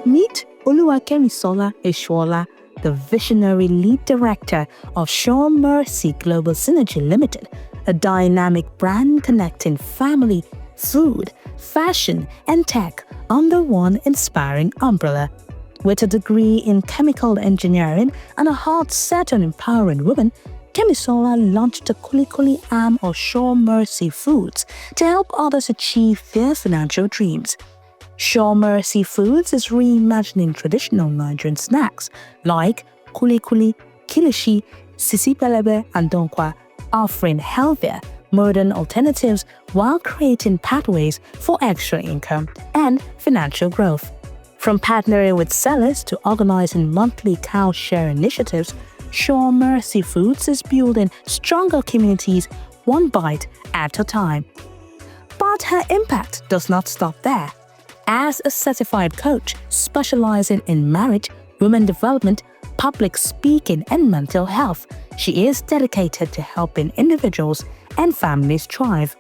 Meet Oluwakemisola Eesuola, the visionary lead director of Suremercy Global Synergy Limited, a dynamic brand connecting family, food, fashion, and tech under one inspiring umbrella. With a degree in chemical engineering and a heart set on empowering women, Kemisola launched the kuli-kuli arm of Suremercy Foods to help others achieve their financial dreams. Suremercy Foods is reimagining traditional Nigerian snacks like kuli-kuli, kilishi, sisi pelebe, and donkwa, offering healthier, modern alternatives while creating pathways for extra income and financial growth. From partnering with sellers to organizing monthly cow share initiatives, Suremercy Foods is building stronger communities one bite at a time. But her impact does not stop there. As a certified coach specializing in marriage, women development, public speaking, and mental health, she is dedicated to helping individuals and families thrive.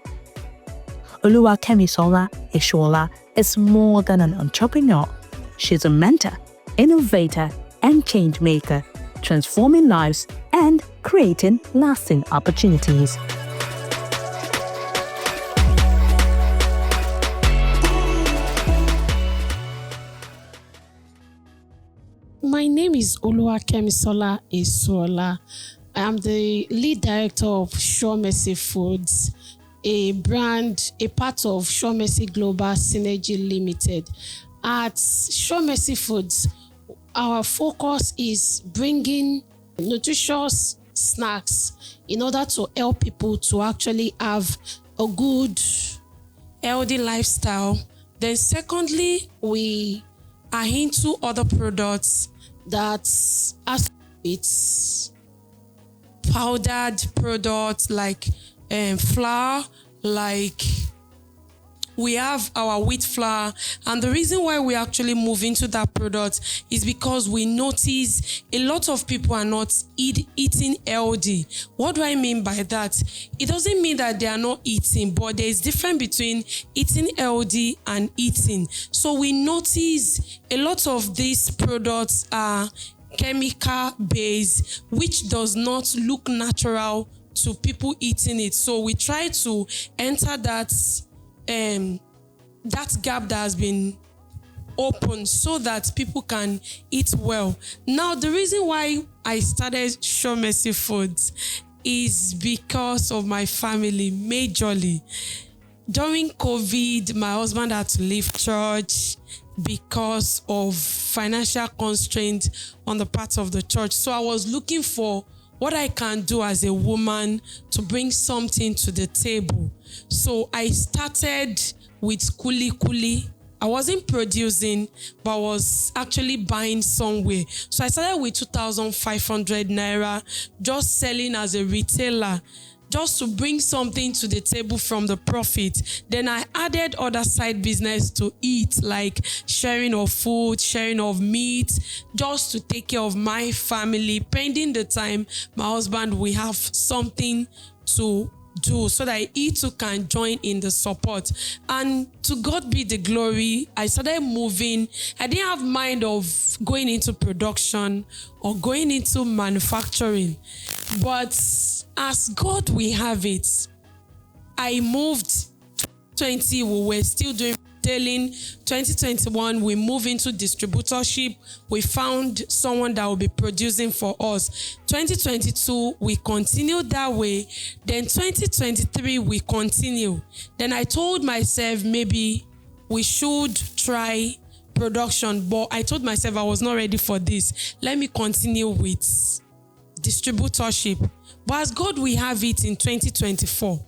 Oluwakemisola Eesuola is more than an entrepreneur. She's a mentor, innovator, and change maker, transforming lives and creating lasting opportunities. My name is Oluwakemisola Eesuola. I am the lead director of Suremercy Foods, a brand, a part of Suremercy Global Synergy Limited. At Suremercy Foods, our focus is bringing nutritious snacks in order to help people to actually have a good, healthy lifestyle. Then secondly, we are into other products that as it's powdered products like flour, like we have our wheat flour, and the reason why we actually move into that product is because we notice a lot of people are not eating healthy. What do I mean by that? It doesn't mean that they are not eating, but there is difference between eating healthy and eating. So we notice a lot of these products are chemical based, which does not look natural to people eating it. So we try to enter that gap that has been open so that people can eat well. Now, the reason why I started Suremercy Foods is because of my family, majorly. During COVID, my husband had to leave church because of financial constraints on the part of the church. So I was looking for what I can do as a woman to bring something to the table. So I started with kuli-kuli. I wasn't producing, but I was actually buying somewhere. So I started with 2,500 naira, just selling as a retailer, just to bring something to the table from the profit. Then I added other side business to eat, like sharing of food, sharing of meat, just to take care of my family. Pending the time my husband will have something to do so that he too can join in the support. And to God be the glory, I started moving. I didn't have mind of going into production or going into manufacturing, but as God will have it, I moved. 2020, we were still doing retailing. 2021, we moved into distributorship. We found someone that will be producing for us. 2022, we continued that way. Then 2023, we continue. Then I told myself maybe we should try production, but I told myself I was not ready for this. Let me continue with distributorship. But as God will have it, in 2024,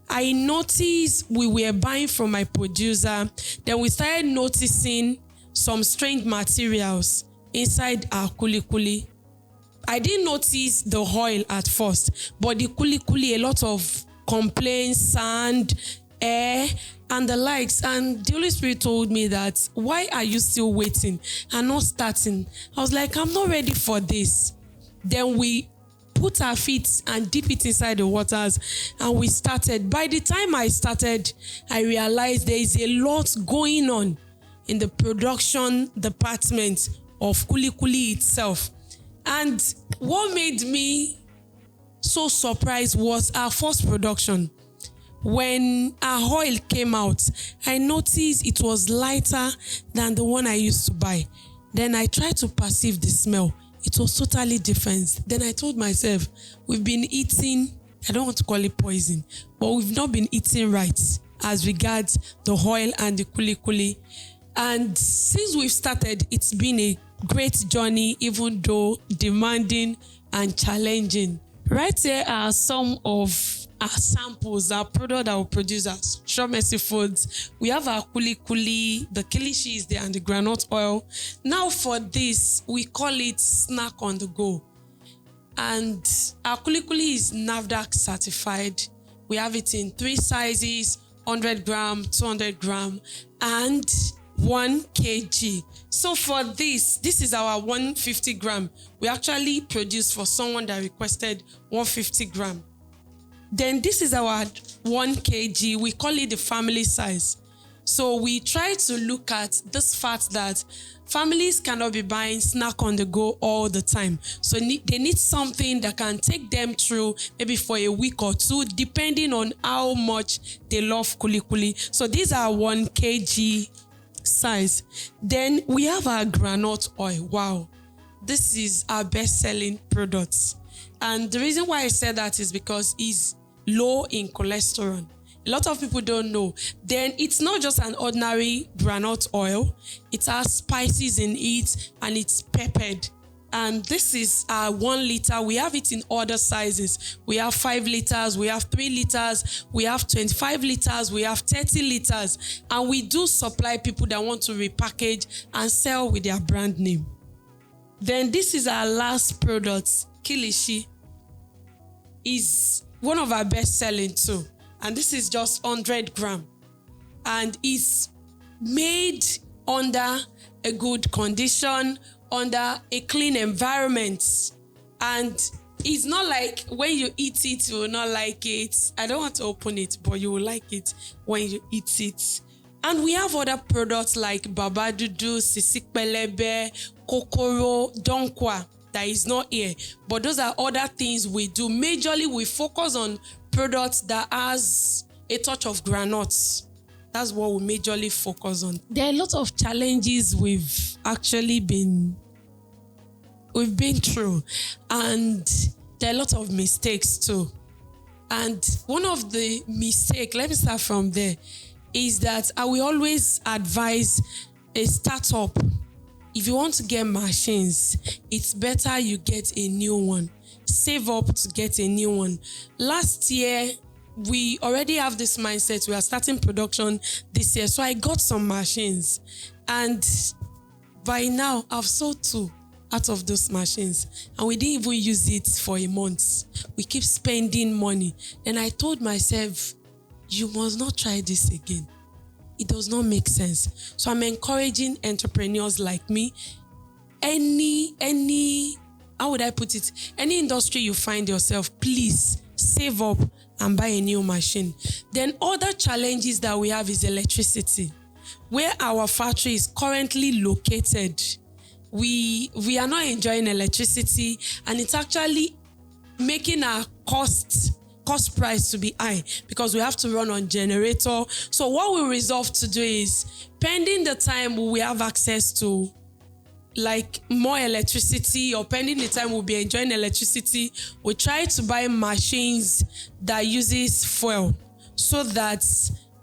I noticed we were buying from my producer. Then we started noticing some strange materials inside our kuli-kuli. I didn't notice the oil at first, but the kuli-kuli, a lot of complaints, sand, air, and the likes. And the Holy Spirit told me that, why are you still waiting and not starting? I was like, I'm not ready for this. Then we put our feet and dip it inside the waters, and we started. By the time I started, I realized there is a lot going on. in the production department of kuli-kuli itself. And what made me so surprised was our first production. When our oil came out, I noticed it was lighter than the one I used to buy. Then I tried to perceive the smell. It was totally different. Then I told myself, we've been eating, I don't want to call it poison, but we've not been eating right as regards the oil and the kuli-kuli. And since we've started, it's been a great journey, even though demanding and challenging. Right here are some of our samples, our product that we produce at Suremercy Foods. We have our kuli-kuli, the kilishi is there, and the groundnut oil. Now for this, we call it snack on the go. And our kuli-kuli is NAFDAC certified. We have it in 3 sizes, 100 gram, 200 gram, and 1 kg. So for this is our 150 gram. We actually produced for someone that requested 150 gram. Then this is our 1 kg. We call it the family size. So we try to look at this fact that families cannot be buying snack on the go all the time. So they need something that can take them through maybe for a week or 2, depending on how much they love kuli-kuli. So these are 1 kg size. Then we have our groundnut oil. Wow, this is our best-selling product. And the reason why I said that is because it's low in cholesterol. A lot of people don't know. Then it's not just an ordinary groundnut oil. It has spices in it and it's peppered. And this is our 1 liter. We have it in other sizes. We have 5 liters, we have 3 liters, we have 25 liters, we have 30 liters. And we do supply people that want to repackage and sell with their brand name. Then this is our last product, kilishi. Is one of our best selling too. And this is just 100 gram. And it's made under a good condition, under a clean environment. And it's not like when you eat it, you will not like it. I don't want to open it, but you will like it when you eat it. And we have other products like babadudu, sisik pelebe, kokoro, donkwa that is not here. But those are other things we do. Majorly, we focus on products that has a touch of granules. That's what we majorly focus on. There are a lot of challenges we've been through, and there are a lot of mistakes too. And one of the mistakes, let me start from there, is that I will always advise a startup, if you want to get machines, it's better you get a new one. Save up to get a new one. Last year, we already have this mindset. We are starting production this year. So I got some machines. And by now, I've sold 2 out of those machines. And we didn't even use it for a month. We keep spending money. And I told myself, you must not try this again. It does not make sense. So I'm encouraging entrepreneurs like me. How would I put it? Any industry you find yourself, please save up and buy a new machine. Then other challenges that we have is electricity. Where our factory is currently located, we are not enjoying electricity, and it's actually making our cost price to be high because we have to run on generator. So what we resolve to do is, pending the time we have access to like more electricity, or pending the time we'll be enjoying electricity, we try to buy machines that uses fuel, so that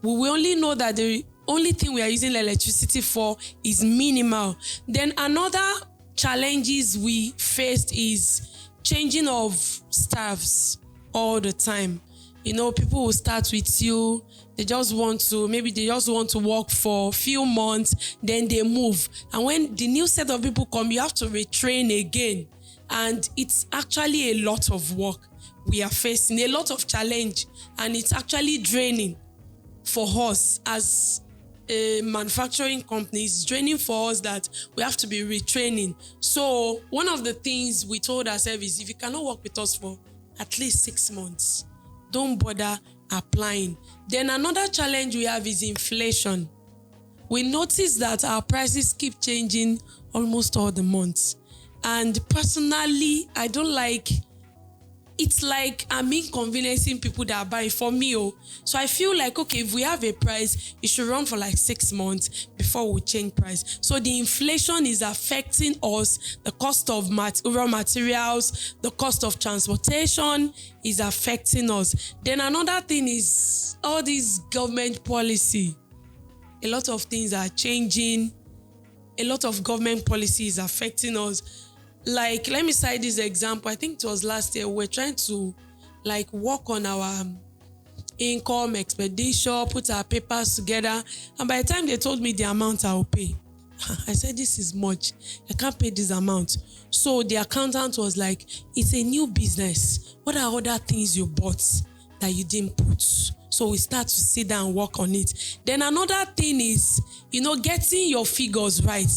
we will only know that the only thing we are using electricity for is minimal. Then another challenges we faced is changing of staffs all the time. You know, people will start with you, they just want to work for a few months, then they move. And when the new set of people come, you have to retrain again. And it's actually a lot of work we are facing, a lot of challenge, and it's actually draining for us as a manufacturing company. It's draining for us that we have to be retraining. So one of the things we told ourselves is, if you cannot work with us for at least 6 months, don't bother applying. Then another challenge we have is inflation. we notice that our prices keep changing almost all the months. And personally, I don't like, it's like I'm inconveniencing people that are buying for me. So I feel like, okay, if we have a price, it should run for like 6 months before we change price. So the inflation is affecting us. The cost of raw materials, the cost of transportation is affecting us. Then another thing is all this government policy. A lot of things are changing. A lot of government policy is affecting us. Like, let me cite this example. I think it was last year. We're trying to like work on our income expedition, put our papers together. And by the time they told me the amount I will pay, I said, this is much. I can't pay this amount. So the accountant was like, it's a new business. What are other things you bought that you didn't put? So we start to sit down and work on it. Then another thing is, getting your figures right.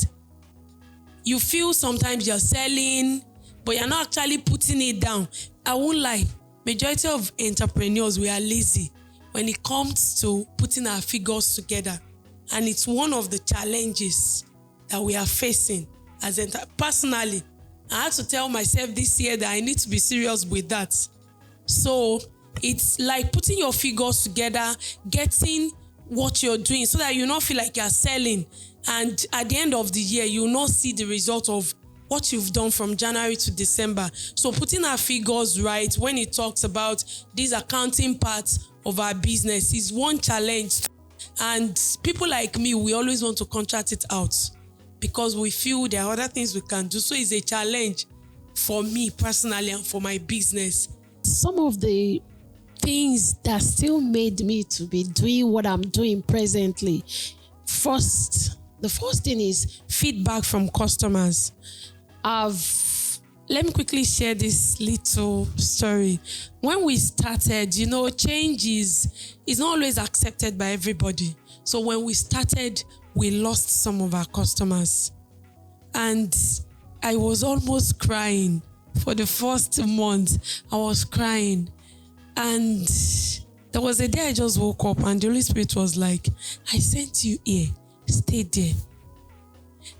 You feel sometimes you're selling, but you're not actually putting it down. I won't lie. Majority of entrepreneurs, we are lazy when it comes to putting our figures together. And it's one of the challenges that we are facing personally. I had to tell myself this year that I need to be serious with that. So it's like putting your figures together, getting what you're doing so that you don't feel like you're selling. And at the end of the year, you will not see the result of what you've done from January to December. So putting our figures right when it talks about these accounting parts of our business is one challenge. And people like me, we always want to contract it out because we feel there are other things we can do. So it's a challenge for me personally and for my business. Some of the things that still made me to be doing what I'm doing presently. The first thing is feedback from customers. Let me quickly share this little story. When we started, change is not always accepted by everybody. So when we started, we lost some of our customers. And I was almost crying. For the first month, I was crying. And there was a day I just woke up and the Holy Spirit was like, I sent you here. Stay there.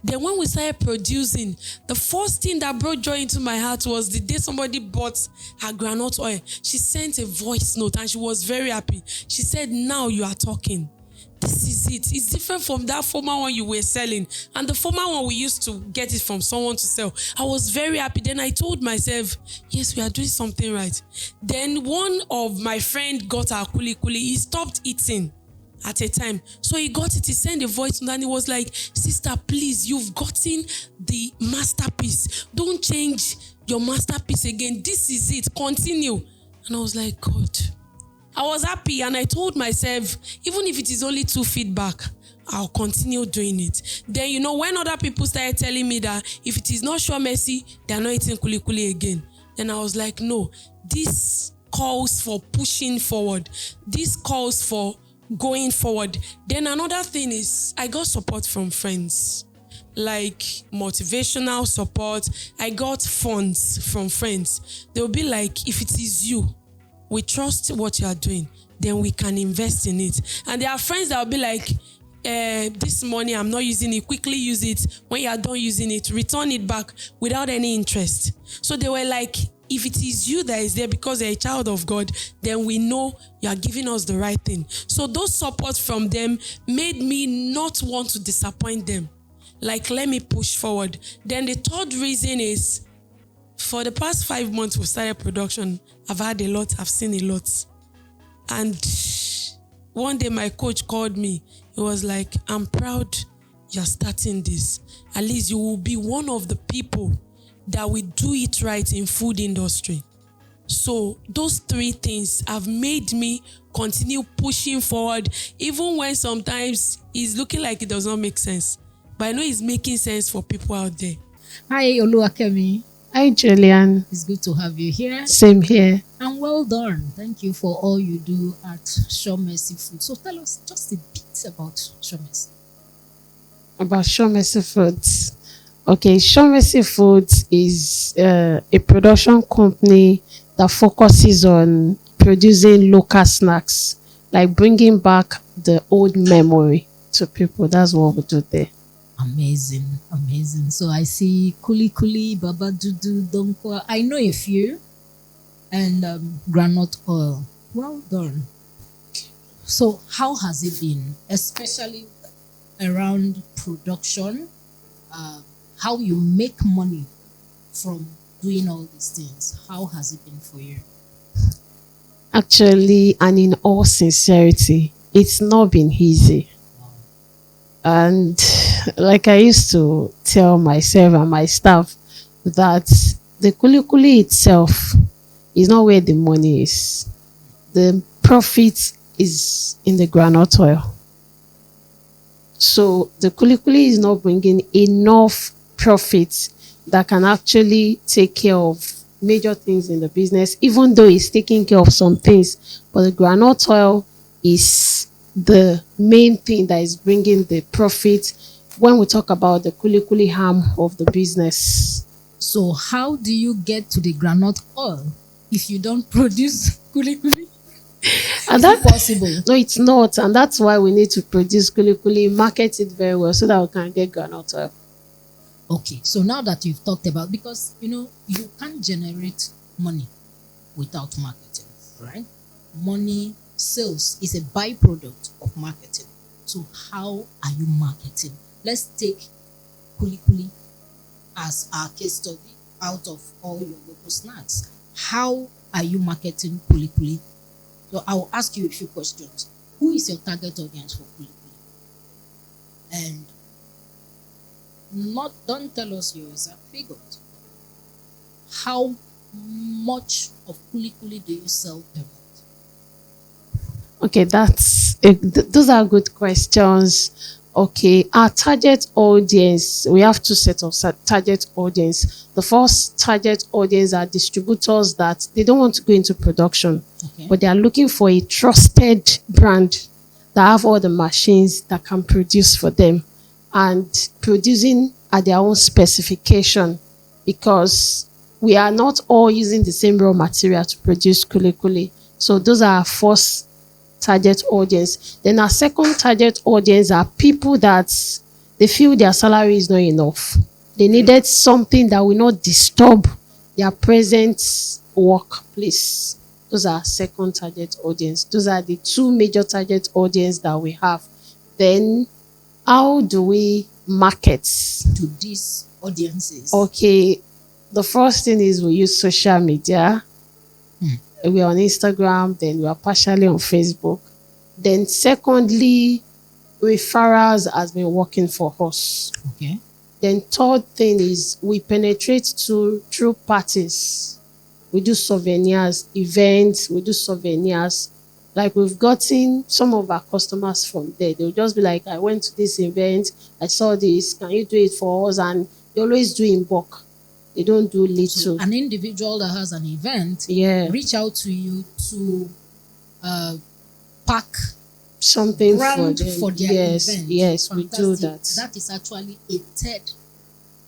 Then when we started producing, the first thing that brought joy into my heart was the day somebody bought her groundnut oil. She sent a voice note and she was very happy. She said, now you are talking. This is it. It's different from that former one you were selling. And the former one, we used to get it from someone to sell. I was very happy. Then I told myself, yes, we are doing something right. Then one of my friend got our kuli-kuli. He stopped eating at a time. So he got it. He sent a voice and he was like, sister, please, you've gotten the masterpiece. Don't change your masterpiece again. This is it. Continue. And I was like, God. I was happy and I told myself, even if it is only 2 feedback, I'll continue doing it. Then, when other people started telling me that if it is not Suremercy, they're not eating kuli-kuli again. Then I was like, no, this calls for pushing forward. This calls for going forward. Then another thing is I got support from friends, like motivational support. I got funds from friends. They'll be like, if it is you, we trust what you are doing, then we can invest in it. And there are friends that will be like, this money, I'm not using it. Quickly use it. When you are done using it, return it back without any interest. So they were like, if it is you that is there because you're a child of God, then we know you are giving us the right thing. So those supports from them made me not want to disappoint them. Like, let me push forward. Then the third reason is, for the past 5 months we started production, I've had a lot, I've seen a lot. And one day my coach called me. He was like, I'm proud you're starting this. At least you will be one of the people that will do it right in food industry. So those 3 things have made me continue pushing forward, even when sometimes it's looking like it does not make sense. But I know it's making sense for people out there. Hi, Oluwakemi. Hi, Julian. It's good to have you here. Same here. And well done. Thank you for all you do at Suremercy Food. So tell us just a bit about Suremercy. About Suremercy Foods. Okay, Suremercy Foods is a production company that focuses on producing local snacks, like bringing back the old memory. to people. That's what we do there. Amazing, amazing. So I see kuli-kuli, baba dudu, donkwa. I know a few. And granite oil. Well done. So how has it been, especially around production? How you make money from doing all these things? How has it been for you? Actually, and in all sincerity, it's not been easy. And like I used to tell myself and my staff, that the kuli-kuli itself is not where the money is. The profit is in the groundnut oil. So the kuli-kuli is not bringing enough profit that can actually take care of major things in the business, even though it's taking care of some things. But the groundnut oil is the main thing that is bringing the profit when we talk about the kuli-kuli arm of the business. So how do you get to the granite oil if you don't produce kuli-kuli? And Is it possible? No, it's not. And that's why we need to produce kuli-kuli, market it very well so that we can get groundnut oil. Okay, so now that you've talked about, because you can't generate money without marketing, right? Money, sales is a byproduct of marketing. So how are you marketing? Let's take kuli-kuli as our case study out of all your local snacks. How are you marketing kuli-kuli? So I will ask you a few questions. Who is your target audience for kuli-kuli? And don't tell us your exact figures. How much of kuli-kuli do you sell per month? Okay, those are good questions. Okay, our target audience, we have two sets of target audience. The first target audience are distributors that they don't want to go into production, but they are looking for a trusted brand that have all the machines that can produce for them and producing at their own specification, because we are not all using the same raw material to produce kuli-kuli. So those are our first target audience. Then our second target audience are people that they feel their salary is not enough. They needed something that will not disturb their present workplace. Those are our second target audience. Those are the two major target audience that we have. Then how do we market to these audiences? Okay, the first thing is we use social media. We are on Instagram, then we are partially on Facebook. Then secondly, referrals has been working for us. Okay. Then third thing is we penetrate through parties. We do souvenirs, events, we do souvenirs. Like we've gotten some of our customers from there. They'll just be like, I went to this event, I saw this, can you do it for us? And they always do in bulk. They don't do little. So an individual that has an event, reach out to you to pack something for their event. Yes, Fantastic. we do that. That is actually a third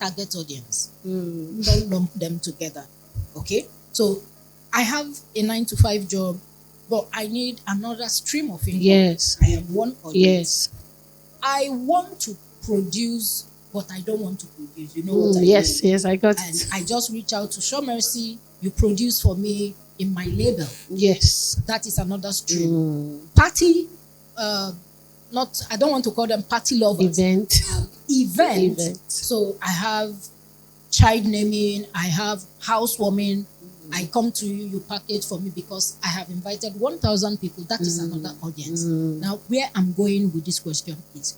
target audience. Don't lump them together. Okay? So I have a 9-to-5 job, but I need another stream of income. Yes. I have one audience. Yes. I want to produce, but I don't want to produce. You know what I mean? Yes, I got and it. I just reach out to Suremercy. You produce for me in my label. Yes. That is another stream. Party, I don't want to call them party lovers. Event. So I have child naming, I have housewarming. I come to you, you package for me because I have invited 1,000 people. That is another audience. Now, where I'm going with this question is,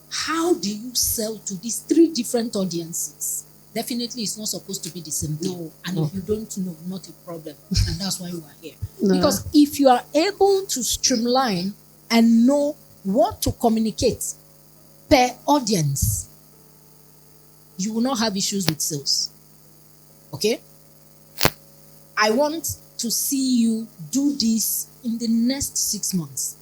how do you sell to these three different audiences? Definitely, it's not supposed to be the same thing. If you don't know, not a problem. And that's why you are here. Because if you are able to streamline and know what to communicate per audience, you will not have issues with sales. Okay? I want to see you do this in the next 6 months.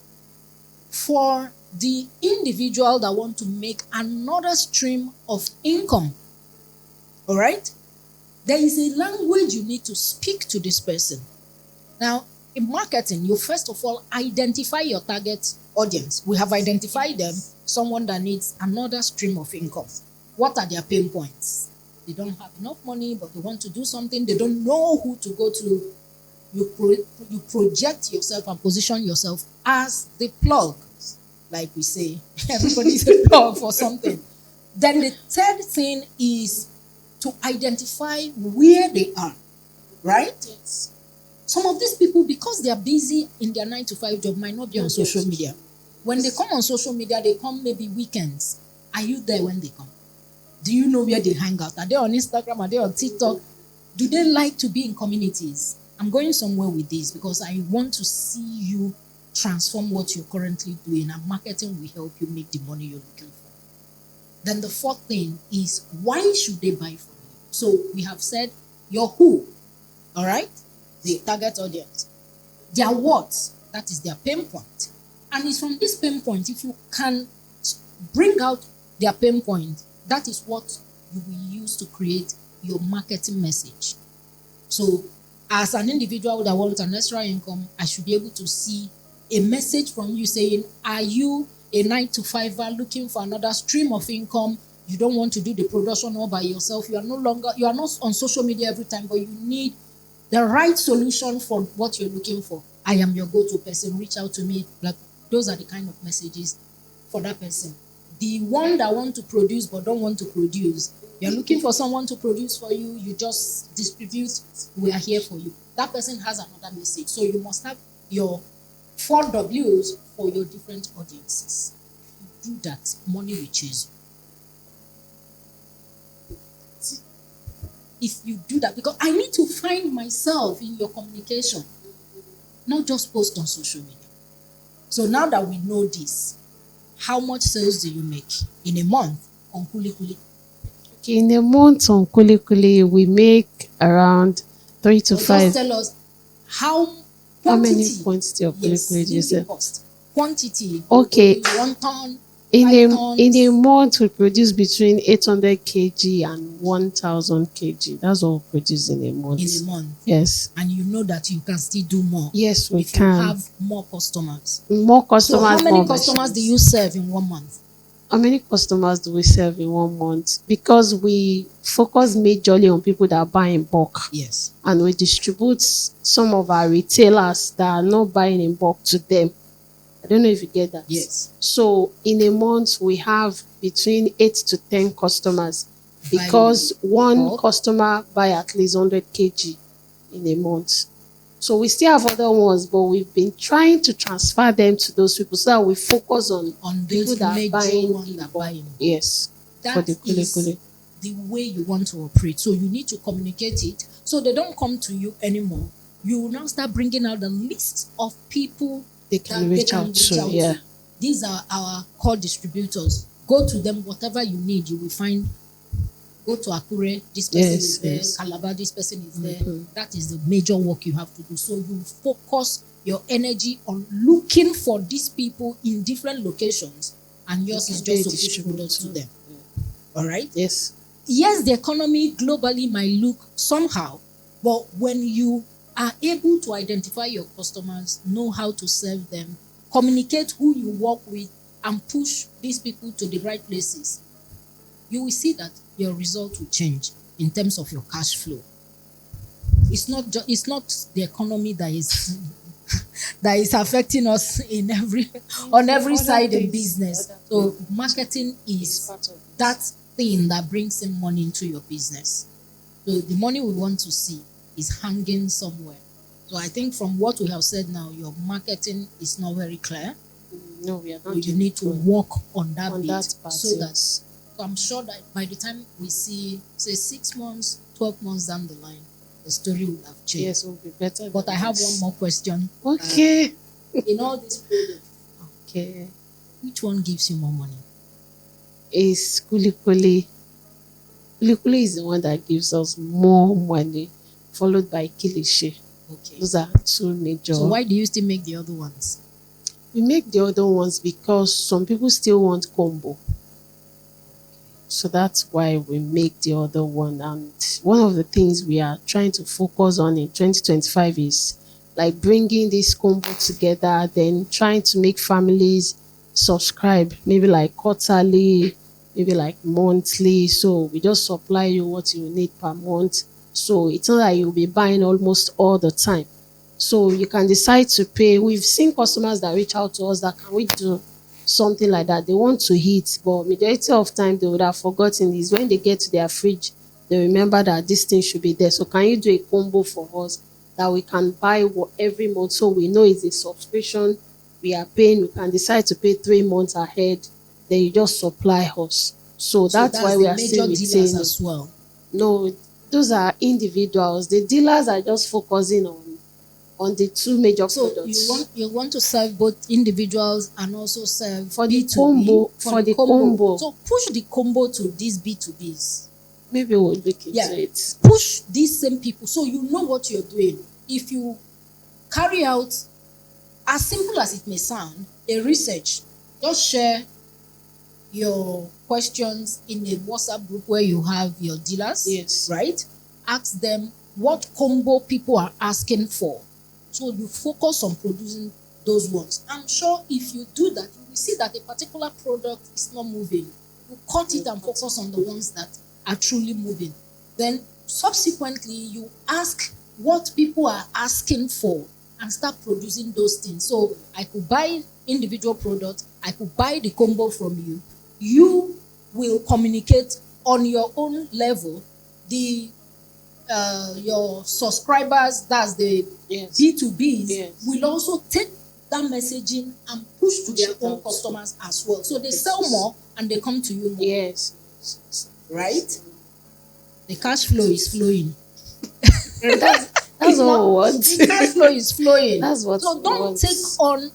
For the individual that want to make another stream of income, all right? There is a language you need to speak to this person. Now, in marketing, you first of all identify your target audience. We have identified them, someone that needs another stream of income. What are their pain points? They don't have enough money, but they want to do something. They don't know who to go to. You project yourself and position yourself as the plug. Like we say, everybody's a plug for something. Then the third thing is to identify where they are, right? Yes. Some of these people, because they are busy in their 9 to 5 job, might not be on social media. When they come on social media, they come maybe weekends. Are you there when they come? Do you know where they hang out? Are they on Instagram? Are they on TikTok? Do they like to be in communities? I'm going somewhere with this because I want to see you transform what you're currently doing, and marketing will help you make the money you're looking for. Then the fourth thing is, why should they buy from you? So we have said your who, all right? The target audience. Their what, that is their pain point. And it's from this pain point, if you can bring out their pain point, that is what you will use to create your marketing message. So as an individual that wants an extra income, I should be able to see a message from you saying, are you a 9 to 5er looking for another stream of income? You don't want to do the production all by yourself. You are not on social media every time, but you need the right solution for what you're looking for. I am your go-to person. Reach out to me. Like, those are the kind of messages for that person. The one that want to produce but don't want to produce, you're looking for someone to produce for you, you just distribute, we are here for you. That person has another message. So you must have your 4 W's for your different audiences. If you do that, money will chase you. If you do that, because I need to find myself in your communication, not just post on social media. So now that we know this, how much sales do you make in a month on kuli-kuli? Okay, in a month on kuli-kuli, we make around 3 to 5. Just tell us how many quantity of kuli-kuli do you sell? Quantity. Okay. 1 ton. In a month, we produce between 800 kg and 1,000 kg. That's what we produce in a month. In a month. Yes. And you know that you can still do more. Yes, we if can. You have more customers. More customers. So how many customers do you serve in 1 month? How many customers do we serve in 1 month? Because we focus majorly on people that buy in bulk. Yes. And we distribute some of our retailers that are not buying in bulk to them. I don't know if you get that. Yes. So in a month, we have between 8 to 10 customers because one customer buy at least 100 kg in a month. So we still have other ones, but we've been trying to transfer them to those people so that we focus on people that are buying. Yes. That is the way you want to operate. So you need to communicate it so they don't come to you anymore. You will now start bringing out the list of people they can reach out to. Yeah. These are our core distributors. Go to them, whatever you need, you will find. Go to Akure, this person is there. Calabar, this person is there. That is the major work you have to do. So you focus your energy on looking for these people in different locations, and yours is just to push products to them. All right? Yes. Yes, the economy globally might look somehow, but when you are able to identify your customers, know how to serve them, communicate who you work with, and push these people to the right places, you will see that your result will change in terms of your cash flow. It's not the economy that is that is affecting us on every side in business. So marketing is that thing that brings in money into your business. So the money we want to see is hanging somewhere. So I think from what we have said now, your marketing is not very clear. No, we are not. So you need to work on that bit part, so that. So I'm sure that by the time we see, say 6 months, 12 months down the line, the story will have changed. Yes, it will be better. But I have one more question. Okay. In all this project, okay, which one gives you more money? It's kuli-kuli. Kuli-kuli is the one that gives us more money, followed by kilishi. Okay. Those are 2 major. So why do you still make the other ones? We make the other ones because some people still want combo. So that's why we make the other one. And one of the things we are trying to focus on in 2025 is like bringing this combo together, then trying to make families subscribe, maybe like quarterly, maybe like monthly. So we just supply you what you need per month. So it's not like you'll be buying almost all the time. So you can decide to pay. We've seen customers that reach out to us that can we do something like that. They want to eat, but majority of time they would have forgotten is when they get to their fridge, they remember that this thing should be there. So can you do a combo for us that we can buy every month, so we know it's a subscription we are paying. We can decide to pay 3 months ahead, then you just supply us. So that's why we are still retaining as well. No, those are individuals. The dealers are just focusing on the two major products. So you want to serve both individuals and also serve for the B2B, combo. For the combo. So push the combo to these B2Bs. Maybe we'll look into it. Push these same people so you know what you're doing. If you carry out, as simple as it may sound, a research, just share your questions in a WhatsApp group where you have your dealers. Yes. Right? Ask them what combo people are asking for. So you focus on producing those ones. I'm sure if you do that, you will see that a particular product is not moving. You cut it and focus on the ones that are truly moving. Then subsequently, you ask what people are asking for and start producing those things. So I could buy individual products, I could buy the combo from you. You will communicate on your own level. Your subscribers, that's the B2Bs, will also take that messaging and push to their own customers as well. So they sell more and they come to you more. Yes. Right? The cash flow is flowing. That's what we want. The cash flow is flowing. That's what so don't take on.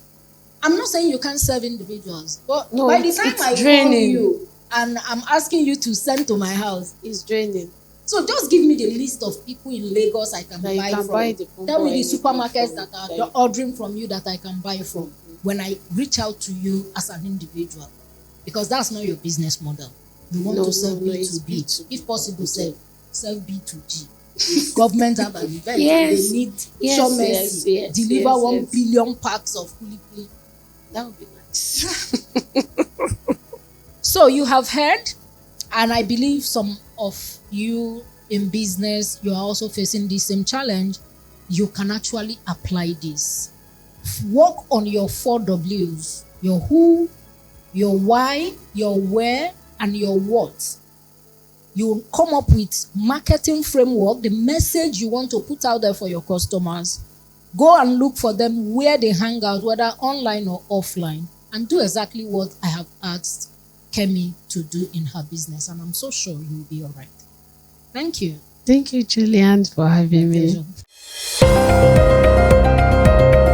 I'm not saying you can't serve individuals, but no, by the time I draining. call you and I'm asking you to send to my house, it's draining. So just give me the list of people in Lagos I can buy from. Tell me the supermarkets that are ordering from you that I can buy from when I reach out to you as an individual. Because that's not your business model. You want to sell B2B. If possible, sell B2G. If government have an event, they need Suremercy, deliver 1 billion packs of kuli-kuli. That would be nice. So you have heard, and I believe some of you in business, you are also facing the same challenge. You can actually apply this. Work on your 4 W's: your who, your why, your where, and your what. You come up with marketing framework, the message you want to put out there for your customers. Go and look for them where they hang out, whether online or offline, and do exactly what I have asked Kemi to do in her business. And I'm so sure you'll be all right. Thank you. Thank you, Julian, for having me. Pleasure.